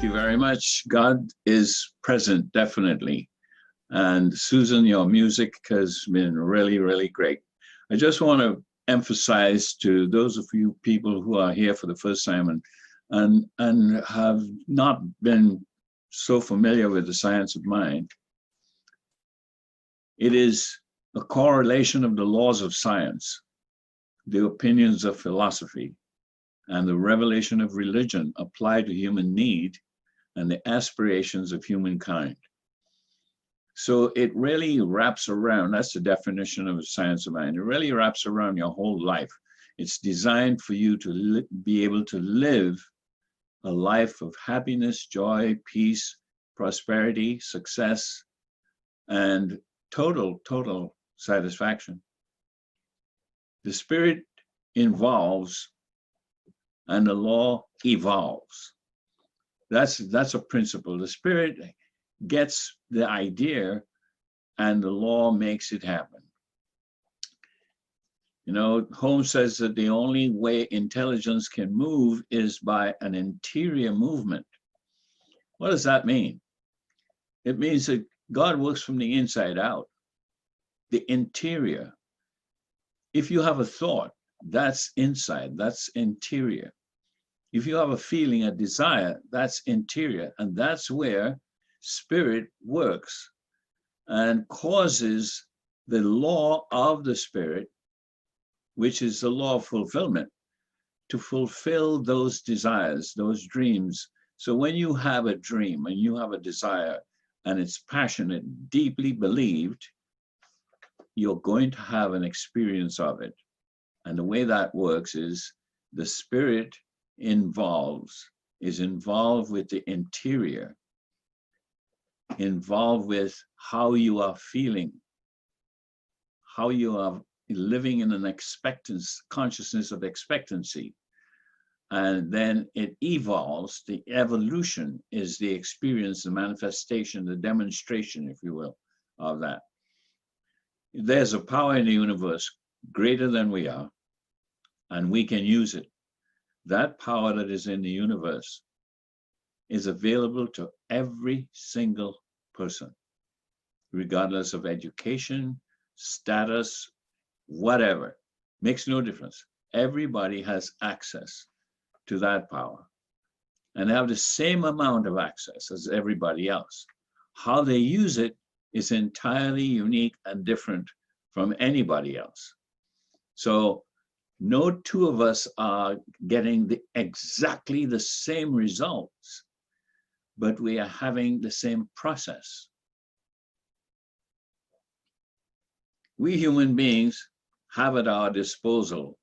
you very much. God is present, definitely. And Susan, your music has been really, really great. I just want to emphasize to those of you people who are here for the first time and have not been so familiar with the science of mind. It is a correlation of the laws of science, the opinions of philosophy, and the revelation of religion applied to human need and the aspirations of humankind. So it really wraps around, that's the definition of science of mind. It really wraps around your whole life. It's designed for you to be able to live a life of happiness, joy, peace, prosperity, success, and total satisfaction. The spirit involves and the law evolves. That's a principle. The spirit gets the idea and the law makes it happen. You know, Holmes says that the only way intelligence can move is by an interior movement. What does that mean? It means that God works from the inside out, the interior. If you have a thought, that's inside, that's interior. If you have a feeling, a desire, that's interior. And that's where spirit works and causes the law of the spirit, which is the law of fulfillment, to fulfill those desires, those dreams. So when you have a dream and you have a desire and it's passionate, deeply believed, you're going to have an experience of it. And the way that works is the spirit is involved with the interior, involved with how you are feeling, how you are living in an consciousness of expectancy. And then it evolves. The evolution is the experience, the manifestation, the demonstration, if you will, of that. There's a power in the universe greater than we are, and we can use it. That power that is in the universe is available to every single person, regardless of education, status, whatever. Makes no difference. Everybody has access to that power and have the same amount of access as everybody else. How they use it is entirely unique and different from anybody else. So no two of us are getting exactly the same results, but we are having the same process. We human beings have at our disposal.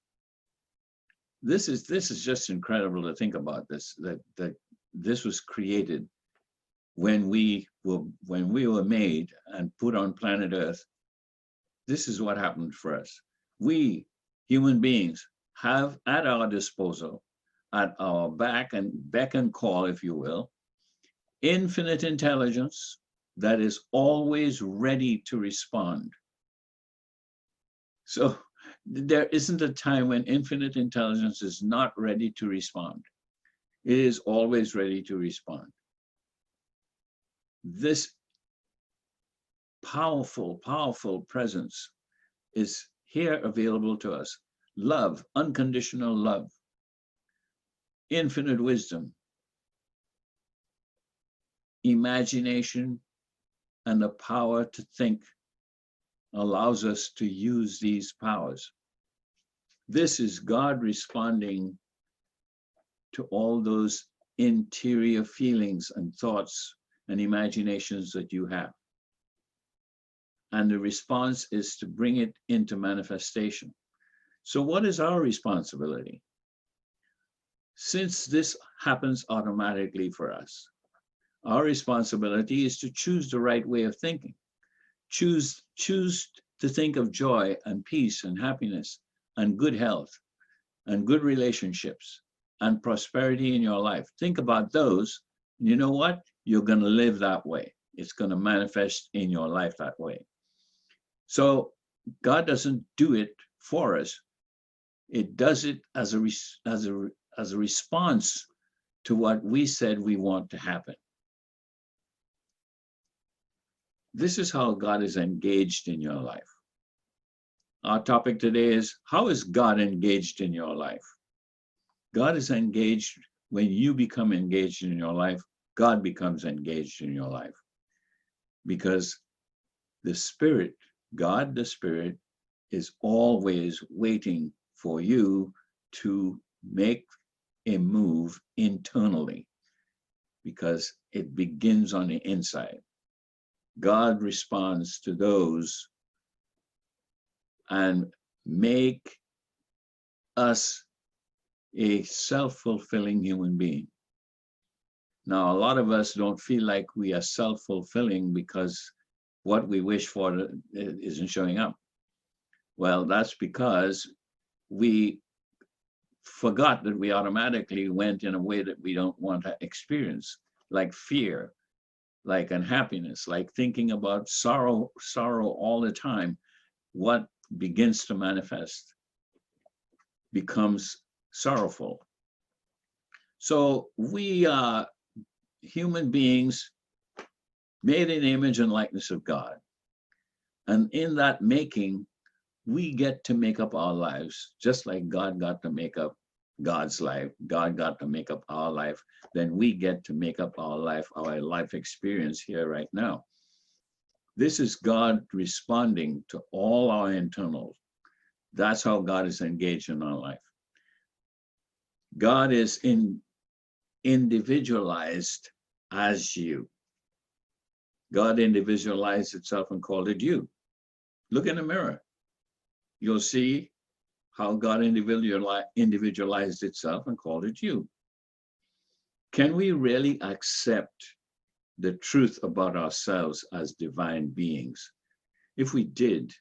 This is just incredible to think about this, that this was created when we were made and put on planet Earth. This is what happened for us. We human beings have at our disposal, at our beck and call, if you will, infinite intelligence that is always ready to respond. So there isn't a time when infinite intelligence is not ready to respond. It is always ready to respond. This powerful presence is here available to us. Love, unconditional love, infinite wisdom, imagination, and the power to think allows us to use these powers. This is God responding to all those interior feelings and thoughts and imaginations that you have. And the response is to bring it into manifestation. So what is our responsibility? Since this happens automatically for us, our responsibility is to choose the right way of thinking. Choose to think of joy and peace and happiness and good health and good relationships and prosperity in your life. Think about those. And you know what? You're going to live that way. It's going to manifest in your life that way. So God doesn't do it for us. It does it as a response to what we said we want to happen. This is how God is engaged in your life. Our topic today is, how is God engaged in your life? God is engaged when you become engaged in your life. God becomes engaged in your life. Because the Spirit, God the Spirit, is always waiting for you to make a move internally, because it begins on the inside. God responds to those and make us a self-fulfilling human being. Now, a lot of us don't feel like we are self-fulfilling because what we wish for isn't showing up. Well, that's because we forgot that we automatically went in a way that we don't want to experience, like fear, like unhappiness, like thinking about sorrow all the time. What begins to manifest becomes sorrowful. So we are human beings made in the image and likeness of God. And in that making, we get to make up our lives, just like God got to make up God's life. God got to make up our life. Then we get to make up our life experience here right now. This is God responding to all our internals. That's how God is engaged in our life. God is individualized as you. God individualized itself and called it you. Look in the mirror. You'll see how God individualized itself and called it you. Can we really accept the truth about ourselves as divine beings? If we did,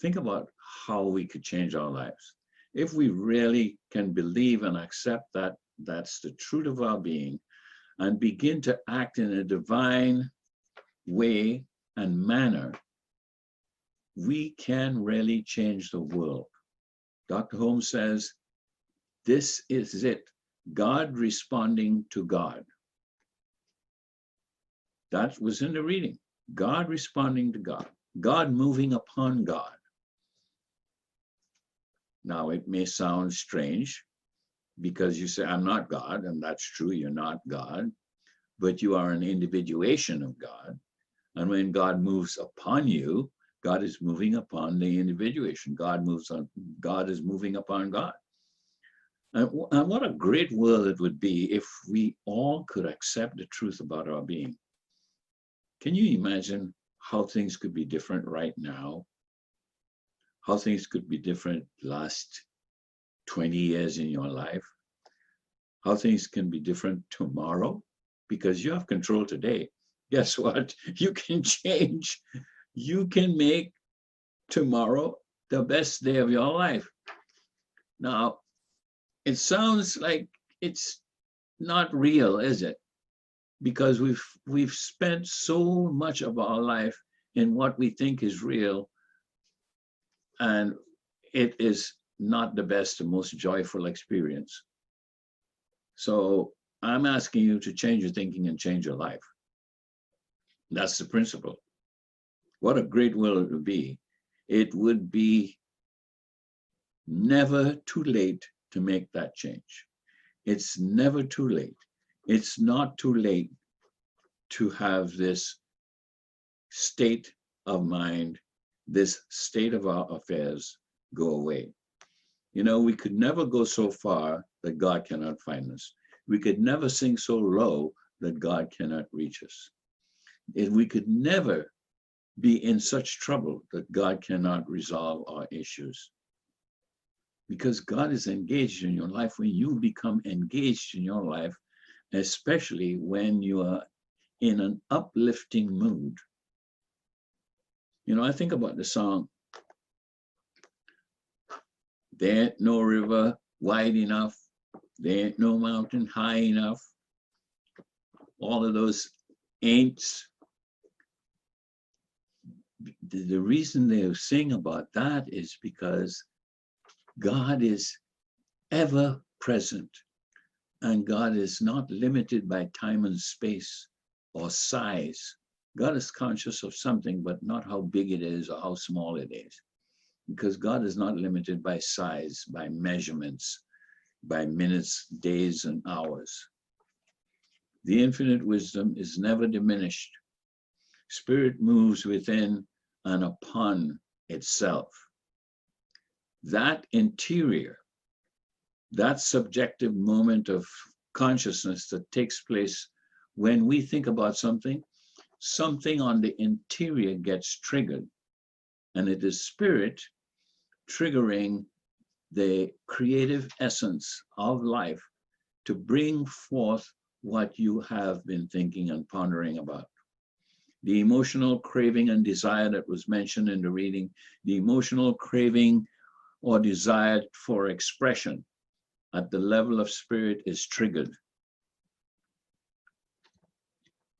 think about how we could change our lives. If we really can believe and accept that that's the truth of our being and begin to act in a divine way and manner, we can really change the world. Dr. Holmes says, this is it, God responding to God. That was in the reading. God responding to God. God moving upon God. Now, it may sound strange because you say, I'm not God, and that's true, you're not God, but you are an individuation of God. And when God moves upon you, God is moving upon the individuation. God is moving upon God. And what a great world it would be if we all could accept the truth about our being. Can you imagine how things could be different right now? How things could be different last 20 years in your life? How things can be different tomorrow? Because you have control today. Guess what? You can change. You can make tomorrow the best day of your life. Now, it sounds like it's not real, is it? Because we've spent so much of our life in what we think is real, and it is not the best and most joyful experience. So I'm asking you to change your thinking and change your life. That's the principle. What a great world it would be. It would be never too late to make that change. It's never too late. It's not too late to have this state of mind, this state of our affairs go away. You know, we could never go so far that God cannot find us. We could never sink so low that God cannot reach us. And we could never be in such trouble that God cannot resolve our issues. Because God is engaged in your life. When you become engaged in your life, especially when you are in an uplifting mood. You know, I think about the song, there ain't no river wide enough, there ain't no mountain high enough. All of those ain'ts. The reason they sing about that is because God is ever present. And God is not limited by time and space or size. God is conscious of something, but not how big it is or how small it is. Because God is not limited by size, by measurements, by minutes, days, and hours. The infinite wisdom is never diminished. Spirit moves within and upon itself. That interior, that subjective moment of consciousness that takes place when we think about something, something on the interior gets triggered. And it is spirit triggering the creative essence of life to bring forth what you have been thinking and pondering about. The emotional craving and desire that was mentioned in the reading, the emotional craving or desire for expression at the level of spirit is triggered.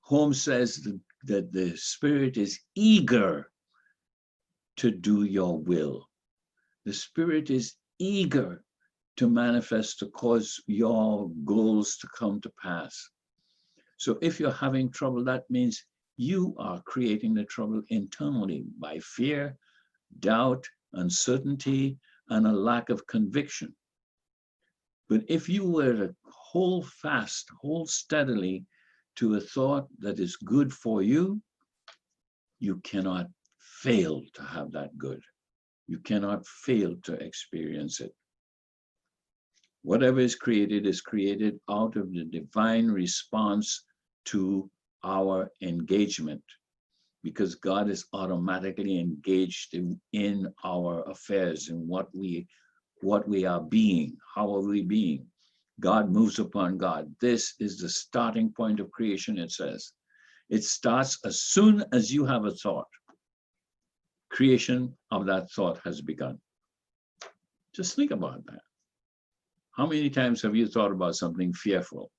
Holmes says that the spirit is eager to do your will. The spirit is eager to manifest, to cause your goals to come to pass. So if you're having trouble, that means you are creating the trouble internally by fear, doubt, uncertainty, and a lack of conviction. But if you were to hold fast, hold steadily to a thought that is good for you, you cannot fail to have that good. You cannot fail to experience it. Whatever is created out of the divine response to our engagement, because God is automatically engaged in our affairs, in what we are being, how are we being. God moves upon God. This is the starting point of creation, it says. It starts as soon as you have a thought. Creation of that thought has begun. Just think about that. How many times have you thought about something fearful?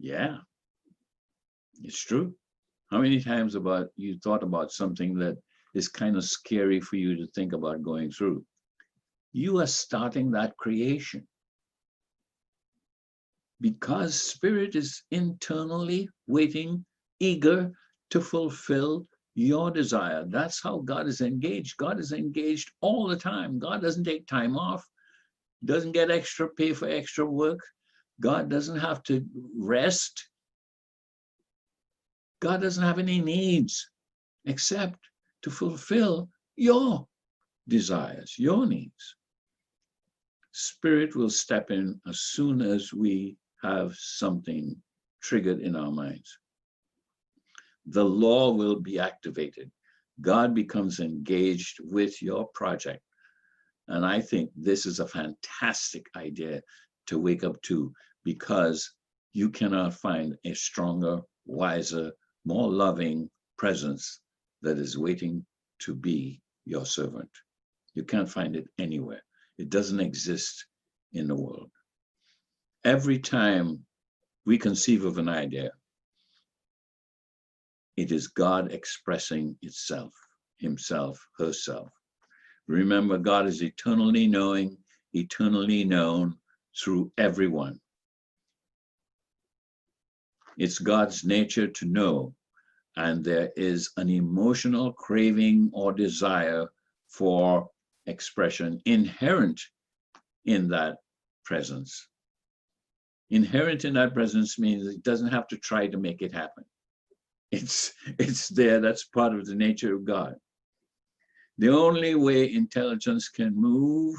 Yeah, it's true. How many times you thought about something that is kind of scary for you to think about going through? You are starting that creation. Because spirit is internally waiting, eager to fulfill your desire. That's how God is engaged. God is engaged all the time. God doesn't take time off, doesn't get extra pay for extra work. God doesn't have to rest. God doesn't have any needs except to fulfill your desires, your needs. Spirit will step in as soon as we have something triggered in our minds. The law will be activated. God becomes engaged with your project. And I think this is a fantastic idea to wake up to, because you cannot find a stronger, wiser, more loving presence that is waiting to be your servant. You can't find it anywhere. It doesn't exist in the world. Every time we conceive of an idea, it is God expressing itself, himself, herself. Remember, God is eternally knowing, eternally known through everyone. It's God's nature to know, and there is an emotional craving or desire for expression inherent in that presence. Inherent in that presence means it doesn't have to try to make it happen. It's there. That's part of the nature of God. The only way intelligence can move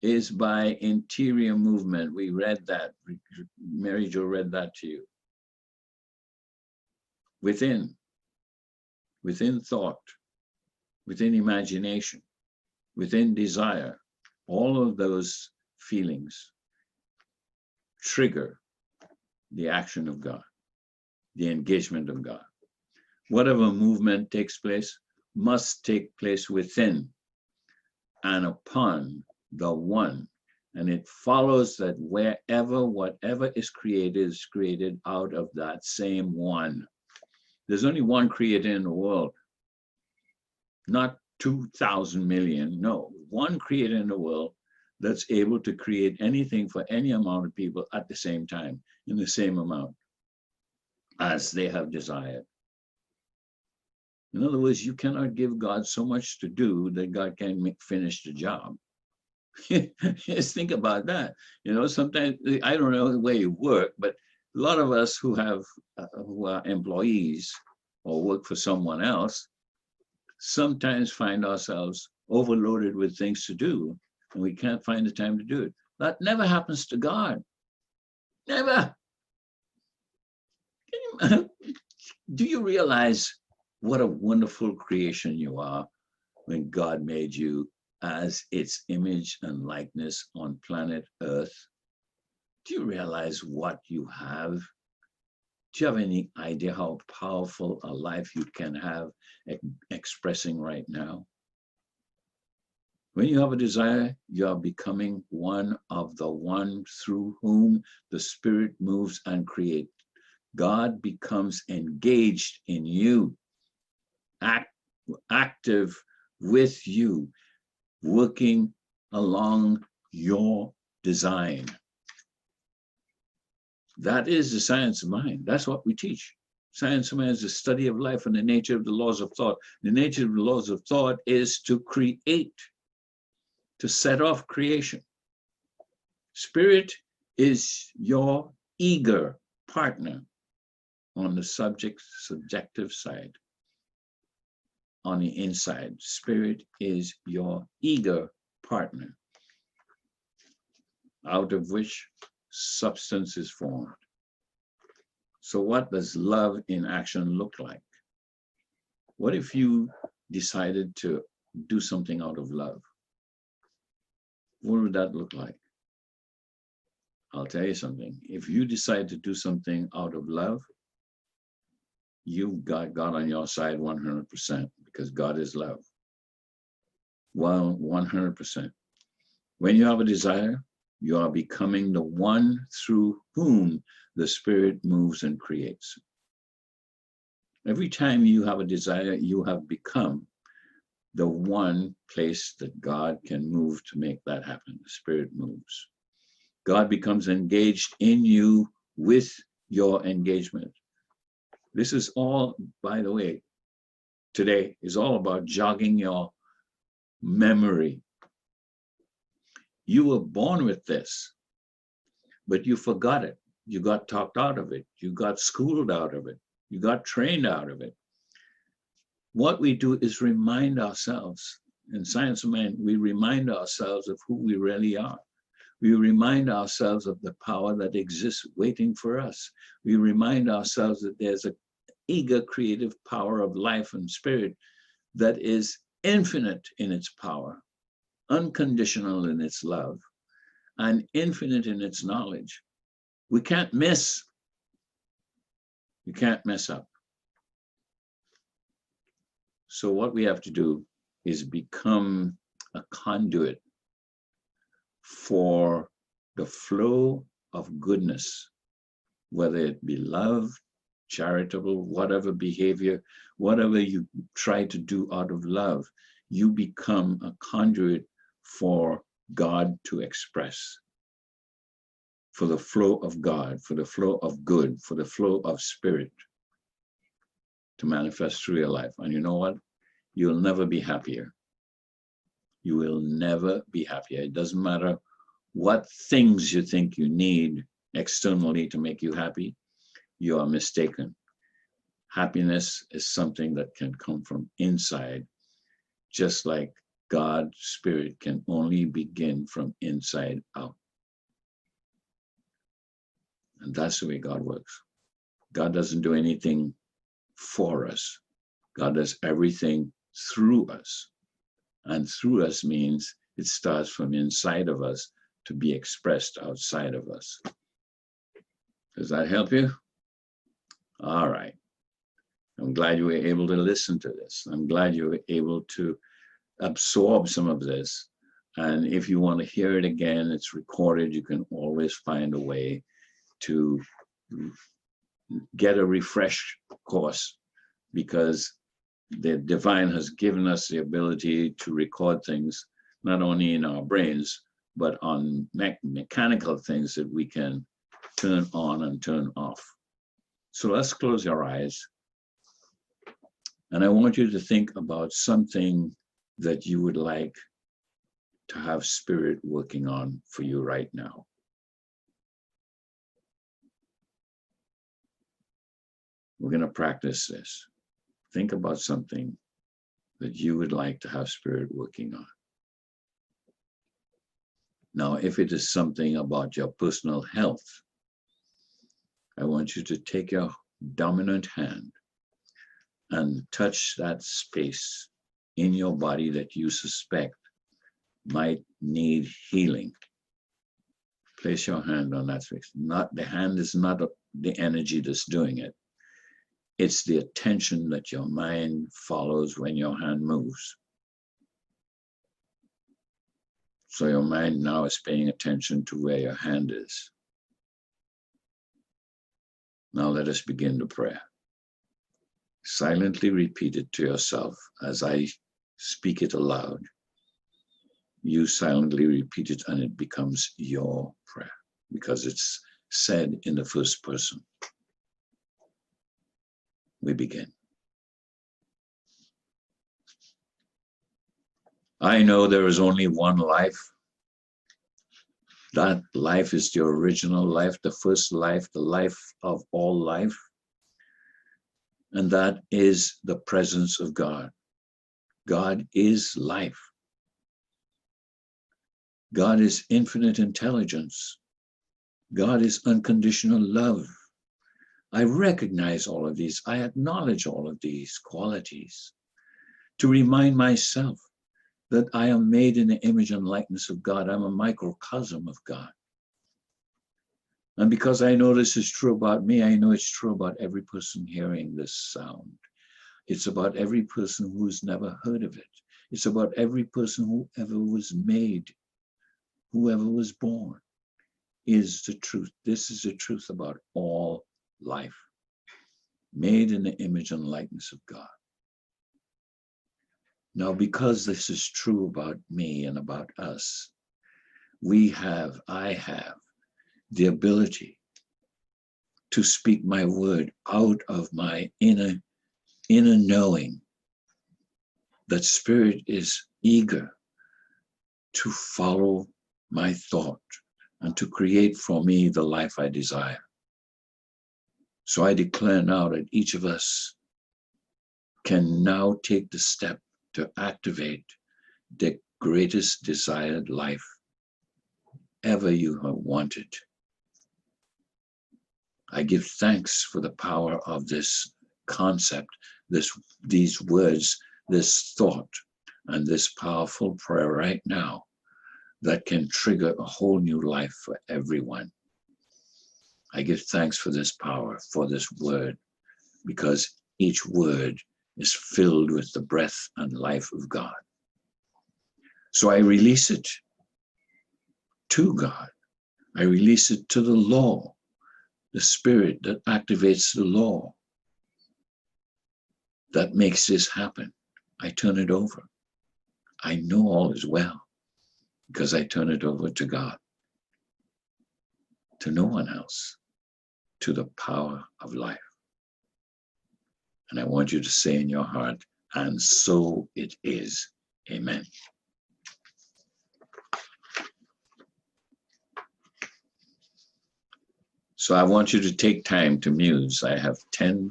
is by interior movement. We read that. Mary Jo read that to you. Within thought, within imagination, within desire, all of those feelings trigger the action of God, the engagement of God. Whatever movement takes place must take place within and upon the one. And it follows that whatever is created out of that same one. There's only one creator in the world, not 2,000 million. No, one creator in the world that's able to create anything for any amount of people at the same time, in the same amount as they have desired. In other words, you cannot give God so much to do that God can't finish the job. Just think about that. You know, sometimes, I don't know the way you work, but a lot of us who are employees or work for someone else sometimes find ourselves overloaded with things to do, and we can't find the time to do it. That never happens to God. Never. Do you realize what a wonderful creation you are when God made you as its image and likeness on planet Earth? Do you realize what you have? Do you have any idea how powerful a life you can have expressing right now? When you have a desire, you are becoming one of the one through whom the Spirit moves and creates. God becomes engaged in you, active with you, working along your design. That is the science of mind. That's what we teach. Science of mind is the study of life and the nature of the laws of thought. The nature of the laws of thought is to create, to set off creation. Spirit is your eager partner on the subjective side. On the inside, Spirit is your eager partner, out of which substance is formed. So what does love in action look like? What if you decided to do something out of love? What would that look like? I'll tell you something. If you decide to do something out of love, you've got God on your side 100%, because God is love. 100%. When you have a desire, you are becoming the one through whom the Spirit moves and creates. Every time you have a desire, you have become the one place that God can move to make that happen. The Spirit moves. God becomes engaged in you with your engagement. This is all, by the way, today is all about jogging your memory. You were born with this, but you forgot it. You got talked out of it. You got schooled out of it. You got trained out of it. What we do is remind ourselves. In Science of Mind, we remind ourselves of who we really are. We remind ourselves of the power that exists waiting for us. We remind ourselves that there's an eager creative power of life and spirit that is infinite in its power, unconditional in its love, and infinite in its knowledge. We can't miss. You can't mess up. So what we have to do is become a conduit for the flow of goodness, whether it be love, charitable, whatever behavior, whatever you try to do out of love, you become a conduit for God to express, for the flow of God, for the flow of good, for the flow of spirit to manifest through your life. And you know what? You'll never be happier. You will never be happier. It doesn't matter what things you think you need externally to make you happy. You are mistaken. Happiness is something that can come from inside, just like God's spirit can only begin from inside out. And that's the way God works. God doesn't do anything for us. God does everything through us. And through us means it starts from inside of us to be expressed outside of us. Does that help you? All right. I'm glad you were able to listen to this. I'm glad you were able to absorb some of this. And if you want to hear it again, it's recorded. You can always find a way to get a refresh course, because the divine has given us the ability to record things, not only in our brains, but on mechanical things that we can turn on and turn off. So let's close your eyes. And I want you to think about something that you would like to have Spirit working on for you right now. We're going to practice this. Think about something that you would like to have Spirit working on. Now, if it is something about your personal health, I want you to take your dominant hand and touch that space in your body that you suspect might need healing. Place your hand on that space. The hand is not the energy that's doing it. It's the attention that your mind follows when your hand moves. So your mind now is paying attention to where your hand is. Now let us begin the prayer. Silently repeat it to yourself as I speak it aloud. You silently repeat it and it becomes your prayer because it's said in the first person. We begin. I know there is only one life. That life is the original life, the first life, the life of all life. And that is the presence of God. God is life. God is infinite intelligence. God is unconditional love. I recognize all of these. I acknowledge all of these qualities to remind myself that I am made in the image and likeness of God. I'm a microcosm of God. And because I know this is true about me, I know it's true about every person hearing this sound. It's about every person who's never heard of it. It's about every person who ever was made, whoever was born, is the truth. This is the truth about all life, made in the image and likeness of God. Now, because this is true about me and about us, I have the ability to speak my word out of my inner knowing that Spirit is eager to follow my thought and to create for me the life I desire. So I declare now that each of us can now take the step to activate the greatest desired life ever you have wanted. I give thanks for the power of this concept, these words, this thought, and this powerful prayer right now that can trigger a whole new life for everyone. I give thanks for this power, for this word, because each word is filled with the breath and life of God. So I release it to God. I release it to the law, the Spirit that activates the law, that makes this happen. I turn it over. I know all is well because I turn it over to God, to no one else, to the power of life. And I want you to say in your heart, and so it is. Amen. So I want you to take time to muse. I have 10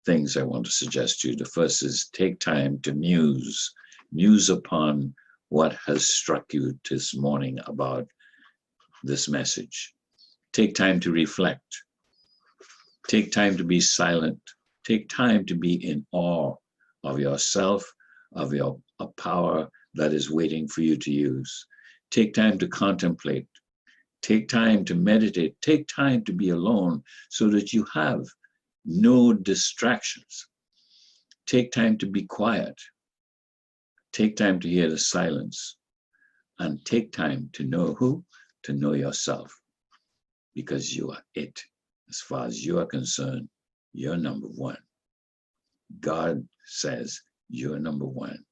things I want to suggest to you. The first is take time to muse. Muse upon what has struck you this morning about this message. Take time to reflect. Take time to be silent. Take time to be in awe of yourself, of a power that is waiting for you to use. Take time to contemplate. Take time to meditate. Take time to be alone so that you have no distractions. Take time to be quiet. Take time to hear the silence. And take time to know who? To know yourself. Because you are it. As far as you are concerned, you're number one. God says you're number one.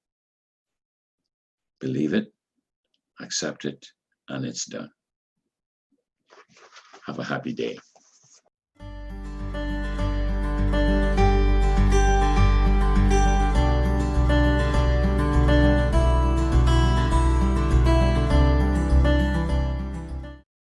Believe it, accept it, and it's done. Have a happy day.